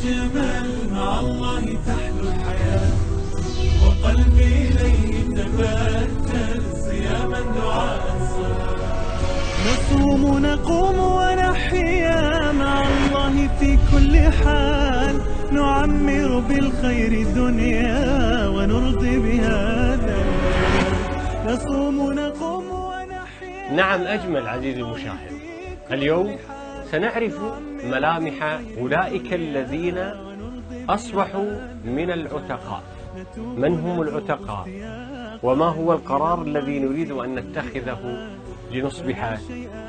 أجمل مع الله تحلو الحياة، وقلبي إليه تبتل صياما دعاء صلاة. نصوم نقوم ونحيا مع الله في كل حال، نعمر بالخير الدنيا ونرضي بهذا الجلال. نصوم نقوم ونحيا. نعم أجمل عزيزي المشاهد، اليوم سنعرف ملامح أولئك الذين أصبحوا من العتقاء. من هم العتقاء؟ وما هو القرار الذي نريد أن نتخذه لنصبح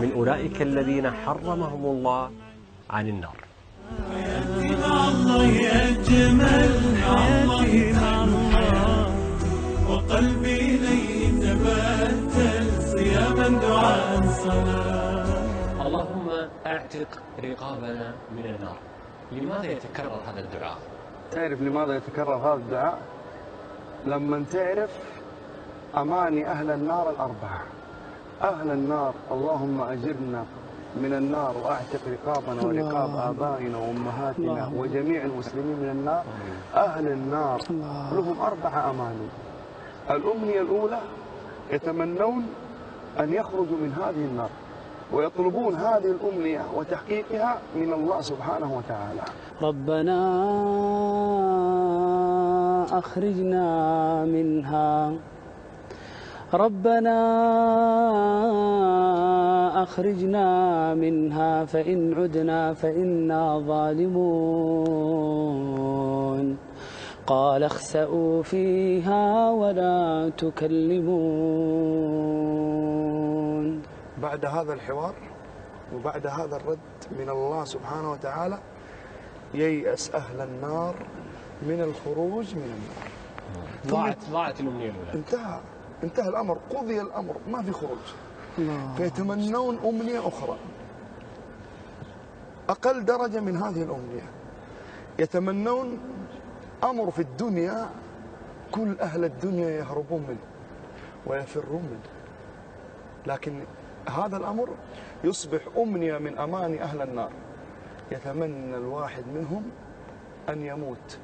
من أولئك الذين حرمهم الله عن النار؟ حياتي مع الله أجمل، حياتي مع الله، وقلبي إليه تبتل صياما دعاء صلاة. اللهم اعتق رقابنا من النار. لماذا يتكرر هذا الدعاء؟ تعرف لماذا يتكرر هذا الدعاء؟ لما تعرف أماني أهل النار الأربعة. أهل النار اللهم أجرنا من النار وأعتق رقابنا ورقاب آبائنا وأمهاتنا وجميع المسلمين من النار. أهل النار لهم 4 أماني. الأمنية الأولى يتمنون أن يخرجوا من هذه النار، ويطلبون هذه الأمنية وتحقيقها من الله سبحانه وتعالى. ربنا أخرجنا منها، ربنا أخرجنا منها فإن عدنا فإنا ظالمون. قال اخسئوا فيها ولا تكلمون. بعد هذا الحوار وبعد هذا الرد من الله سبحانه وتعالى ييأس أهل النار من الخروج من النار. ضاعت الأمنية الأولى. انتهى الأمر، قضي الأمر، ما في خروج. فيتمنون أمنية أخرى أقل درجة من هذه الأمنية. يتمنون أمر في الدنيا كل أهل الدنيا يهربون منه ويفرون منه، لكن هذا الأمر يصبح أمنية من أماني أهل النار. يتمنى الواحد منهم أن يموت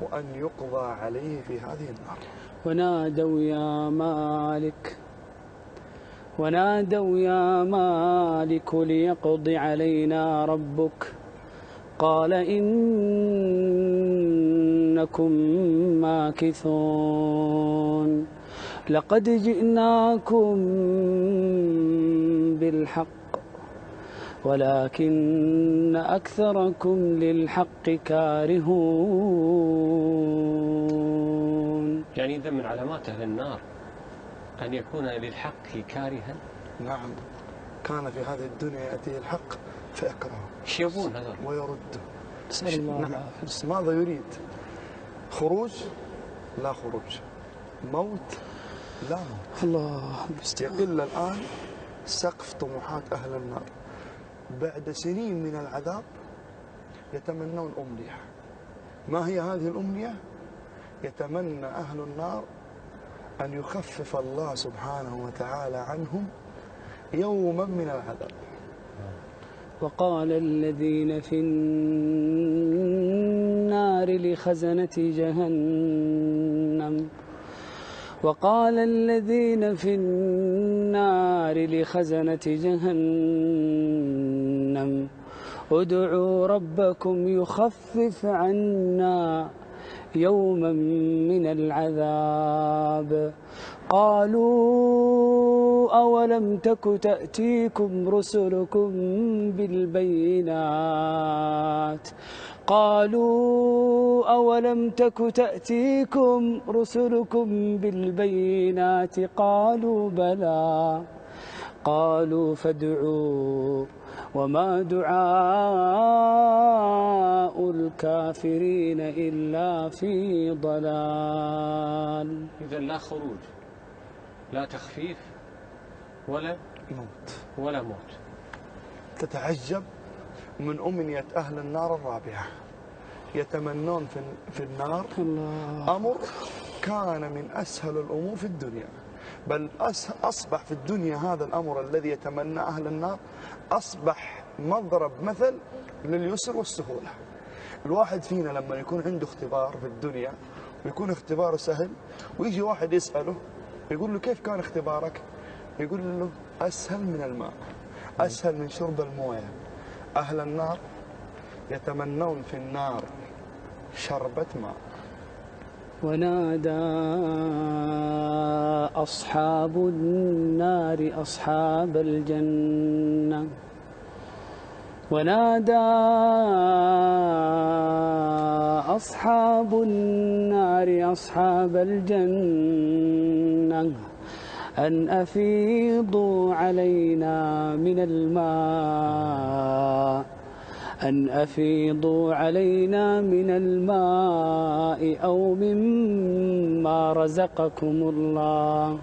وأن يقضى عليه في هذه النار. ونادوا يا مالك ليقض علينا ربك، قال إنكم ماكثون. لقد جئناكم بالحق ولكن أكثركم للحق كارهون. يعني إذا من علامات أهل النار أن يكون للحق كارها. نعم، كان في هذه الدنيا يأتيه الحق فيكرهه. ايش يبون هذول؟ ويرده. نسأل الله نعم. ماذا يريد؟ خروج؟ لا خروج. موت؟ لا موت. الله يقل الآن سقف طموحات أهل النار. بعد سنين من العذاب يتمنون أمنية. ما هي هذه الأمنية؟ يتمنى أهل النار أن يخفف الله سبحانه وتعالى عنهم يوما من العذاب. وقال الذين في النار لخزنة جهنم، وقال الذين في النار لخزنة جهنم ادعوا ربكم يخفف عنا يوما من العذاب. قالوا أولم تك تأتيكم رسلكم بالبينات، قالوا أولم تك تأتيكم رسلكم بالبينات، قالوا بلى، قالوا فادعوا وما دعاء الكافرين إلا في ضلال. إذا لا خروج، لا تخفيف، ولا موت. تتعجب من أمنية أهل النار الرابعة. يتمنون في النار أمر كان من أسهل الأمور في الدنيا، بل أصبح في الدنيا هذا الأمر الذي يتمنى أهل النار أصبح مضرب مثل لليسر والسهولة. الواحد فينا لما يكون عنده اختبار في الدنيا ويكون اختباره سهل، ويجي واحد يسأله يقول له كيف كان اختبارك؟ يقول له أسهل من الماء، أسهل من شرب المويه. أهل النار يتمنون في النار شربة ماء. ونادى أصحاب النار أصحاب الجنة ونادى أصحاب النار أصحاب الجنة أن أفيضوا علينا من الماء أن أفيضوا علينا من الماء أو مما رزقكم الله.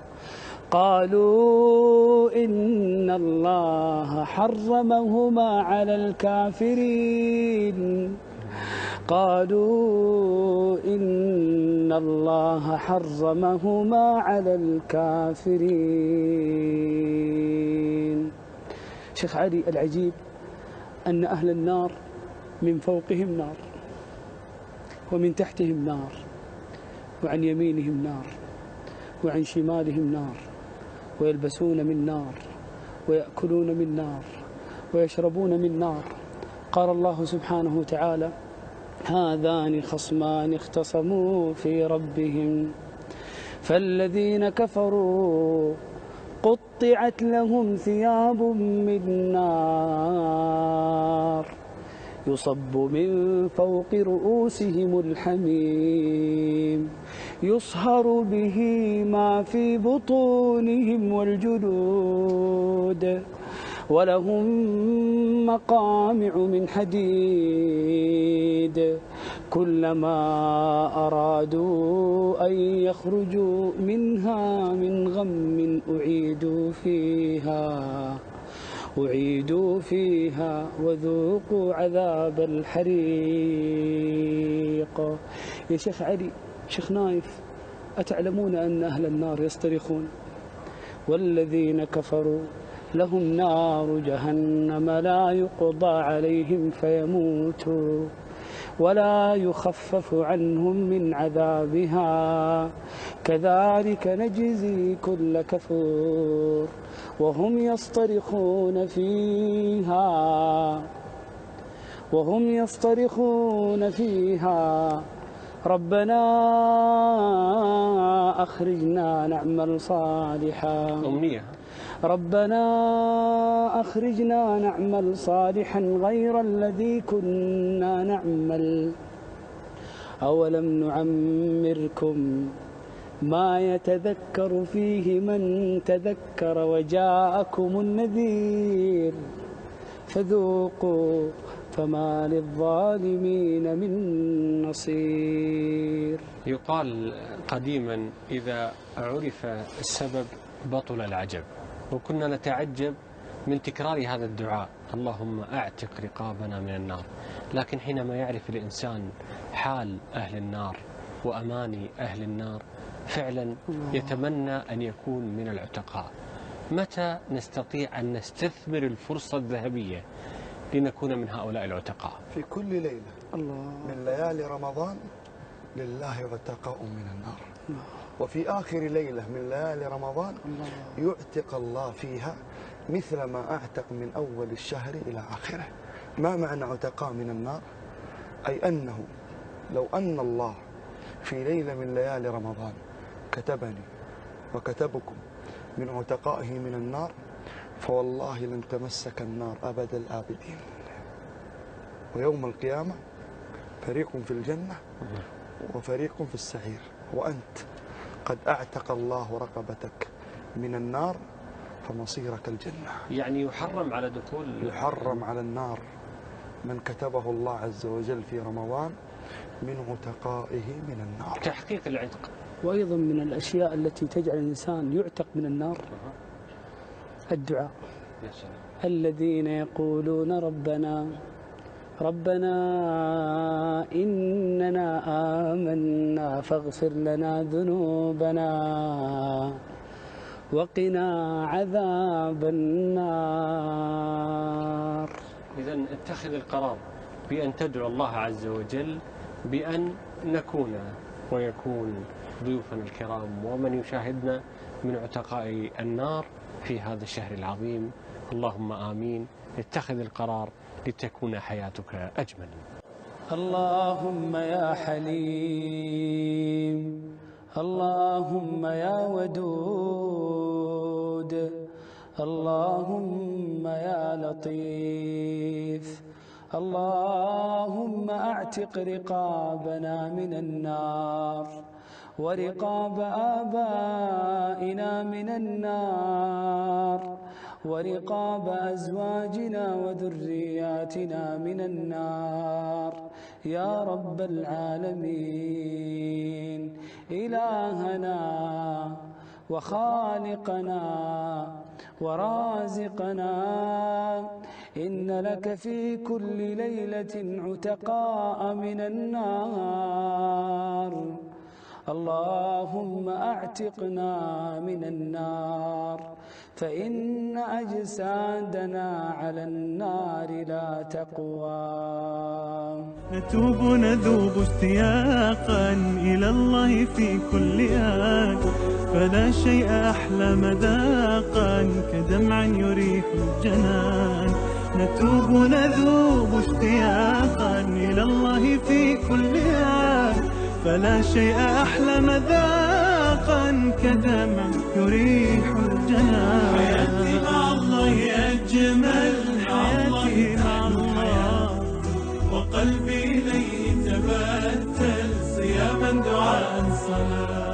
قالوا إن الله حرمهما على الكافرين قالوا إن الله حرمهما على الكافرين. شيخ علي، العجيب أن أهل النار من فوقهم نار ومن تحتهم نار وعن يمينهم نار وعن شمالهم نار، ويلبسون من نار ويأكلون من نار ويشربون من نار. قال الله سبحانه وتعالى: هذان خصمان اختصموا في ربهم فالذين كفروا قطعت لهم ثياب من نار يصب من فوق رؤوسهم الحميم يصهر به ما في بطونهم والجلود ولهم مقامع من حديد كلما أرادوا أن يخرجوا منها من غم أعيدوا فيها وذوقوا عذاب الحريق. يا شيخ علي، شيخ نايف، أتعلمون أن أهل النار يصطرخون والذين كفروا لهم نار جهنم لا يقضى عليهم فيموتوا ولا يخفف عنهم من عذابها كذلك نجزي كل كفور وهم يصطرخون فيها ربنا أخرجنا نعمل صالحا ربنا أخرجنا نعمل صالحا غير الذي كنا نعمل أولم نعمركم ما يتذكر فيه من تذكر وجاءكم النذير فذوقوا فما للظالمين من نصير. يقال قديما إذا عرف السبب بطل العجب، وكنا نتعجب من تكرار هذا الدعاء: اللهم أعتق رقابنا من النار. لكن حينما يعرف الإنسان حال أهل النار وأماني أهل النار فعلا يتمنى أن يكون من العتقاء. متى نستطيع أن نستثمر الفرصة الذهبية لنكون من هؤلاء العتقاء؟ في كل ليلة من ليالي رمضان لله عتقاء من النار، وفي آخر ليلة من ليالي رمضان يعتق الله فيها مثل ما أعتق من أول الشهر إلى آخره. ما معنى عتقاء من النار؟ أي أنه لو أن الله في ليلة من ليالي رمضان كتبني وكتبكم من عتقائه من النار فوالله لن تمسك النار أبد الآبدين. ويوم القيامة فريق في الجنة وفريق في السعير، وأنت قد أعتق الله رقبتك من النار فمصيرك الجنة. يعني يحرم على دخول، يحرم على النار من كتبه الله عز وجل في رمضان من عتقائه من النار. تحقيق العتق. وأيضا من الأشياء التي تجعل الإنسان يعتق من النار الدعاء. يا سلام. الذين يقولون ربنا إننا آمنا فاغفر لنا ذنوبنا وقنا عذاب النار. إذن اتخذ القرار بأن تدعو الله عز وجل بأن نكون ويكون ضيوفنا الكرام ومن يشاهدنا من عتقاء النار في هذا الشهر العظيم. اللهم آمين. اتخذ القرار لتكون حياتك أجمل. اللهم يا حليم، اللهم يا ودود، اللهم يا لطيف، اللهم اعتق رقابنا من النار ورقاب آبائنا من النار ورقاب أزواجنا وذرياتنا من النار يا رب العالمين. إلهنا وخالقنا ورازقنا، إن لك في كل ليلة عتقاء من النار، اللهم اعتقنا من النار، فإن أجسادنا على النار لا تقوى. نتوب نذوب اشتياقا إلى الله في كل آن، فلا شيء أحلى مذاقا كدمع يريح الجنان. نتوب نذوب اشتياقا إلى الله في كل آن، فلا شيء أحلى مذاقا كدمع يريح الجنان. حياتي مع الله أجمل، حياتي مع الله، وقلبي إليه تبتل صياما دعاء صلاة.